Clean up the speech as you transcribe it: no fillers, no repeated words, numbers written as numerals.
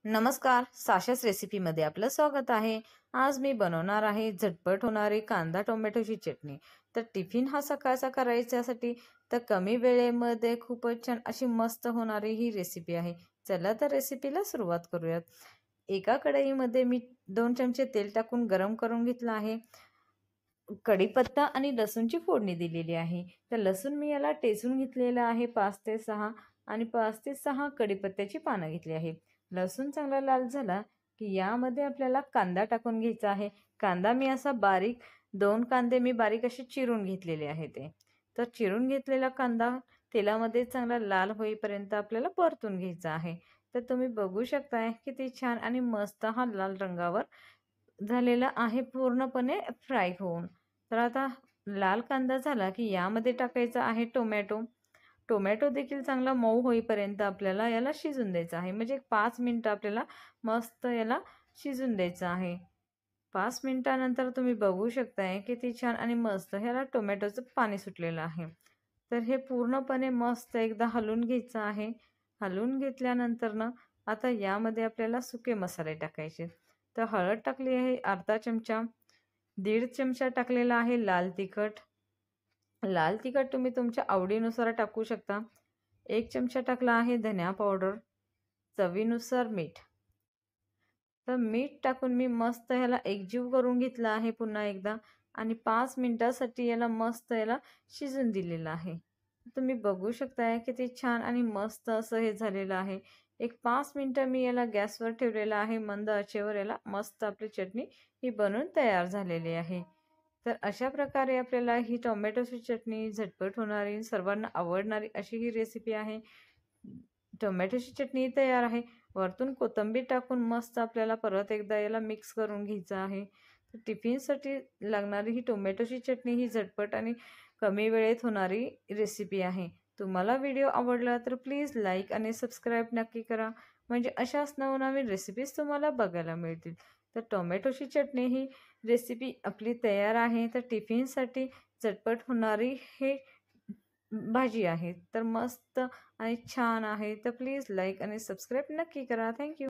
नमस्कार, साशाच रेसिपीमध्ये आपलं स्वागत आहे। आज मी बनवणार आहे झटपट होणारी कांदा टोमॅटोची चटणी। तर टिफिन हा सकाळचा करायच्यासाठी तर कमी वेळेमध्ये खूपच छान अशी मस्त होणारी ही रेसिपी आहे। चला तर रेसिपीला सुरुवात करूयात। एका कढईमध्ये मी 2 चमचे तेल टाकून गरम करून घेतलं आहे। कढीपत्ता आणि लसूणची फोडणी दिलेली आहे। तर लसूण मी याला टेचून घेतलेला आहे 5 ते 6 आणि 5 ते 6 कढीपत्त्याची पानं घेतली आहे। लसूण चांगला लाल झाला की यामध्ये आपल्याला कांदा टाकून घ्यायचा आहे। कांदा मी असा बारीक 2 कांदे मी बारीक असे चिरून घेतलेले आहे ते। तर चिरून घेतलेला कांदा तेलामध्ये चांगला लाल होईपर्यंत आपल्याला परतून घ्यायचा आहे। तर तुम्ही बघू शकताय किती छान आणि मस्त हा लाल रंगावर झालेला आहे पूर्णपणे फ्राय होऊन। तर आता लाल कांदा झाला की यामध्ये टाकायचा आहे टोमॅटो। टोमॅटो देखील चांगला मऊ होईपर्यंत आपल्याला याला शिजून द्यायचं आहे। म्हणजे 5 मिनिटं आपल्याला मस्त याला शिजून द्यायचं आहे। 5 मिनिटानंतर तुम्ही बघू शकताय किती छान आणि मस्त ह्याला टोमॅटोचं पाणी सुटलेलं आहे। तर हे पूर्णपणे मस्त एकदा हलवून घ्यायचं आहे। हलवून घेतल्यानंतर आता यामध्ये आपल्याला सुके मसाले टाकायचे। तर हळद टाकली आहे अर्धा चमचा, 1.5 चमचा टाकलेला आहे लाल तिखट। लाल तिखट तुम्ही तुमच्या आवडीनुसार टाकू शकता। 1 चमचा टाकला आहे धनिया पावडर, चवीनुसार मीठ। तर मीठ टाकून मी मस्त ह्याला एकजीव करून घेतला आहे पुन्हा एकदा आणि 5 मिनिटासाठी याला मस्त याला शिजून दिलेलं आहे। तुम्ही बघू शकताय किती छान आणि मस्त असं हे झालेलं आहे। एक 5 मिनिटं मी याला गॅसवर ठेवलेलं आहे मंद आचेवर। याला मस्त आपली चटणी ही बनून तयार झालेली आहे। तर अशा प्रकारे आपल्याला ही टोमॅटोची चटणी झटपट होणारी सर्वांना आवडणारी अशी ही रेसिपी आहे। टोमॅटोची चटणी तयार आहे। वरतून कोथिंबीर टाकून मस्त आपल्याला परत एकदा याला मिक्स करून घ्यायचं आहे। टिफिनसाठी लागणारी ही टोमॅटोची चटणी ही झटपट आणि कमी वेळेत होणारी रेसिपी आहे। तुम्हाला व्हिडिओ आवडला तर प्लीज लाईक आणि सबस्क्राईब नक्की करा, म्हणजे अशाच नवनवीन रेसिपीज तुम्हाला बघायला मिळतील। तर टोमॅटोची चटणी ही रेसिपी आपली तयार आहे। तर टिफिनसाठी झटपट होणारी हे भाजी आहे। तर मस्त आणि छान आहे। तर प्लीज लाईक आणि सबस्क्राईब नक्की करा। Thank you.